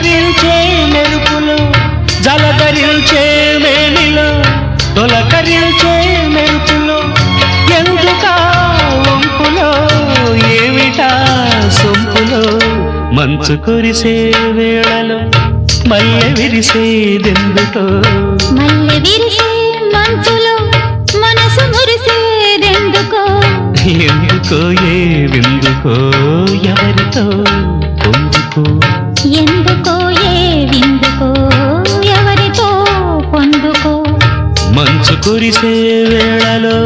పులకరించే మెరుపులో జలధరించే మేనిలో తొలకరించే మెరుపులో ఎందుకా వంపులో ఏమిటా సొంపులో మంచు కురిసే వేళలో మల్లె విరిసేదెందుకో మల్లె విరిసే మంచులో మనసు మురిసేదెందుకో ఎందుకో ఏ విందుకో ఎవరితో పొందుకో ఎందుకో ఏ విందుకో ఎవరితో పొందుకో మంచు కురిసే వేళలో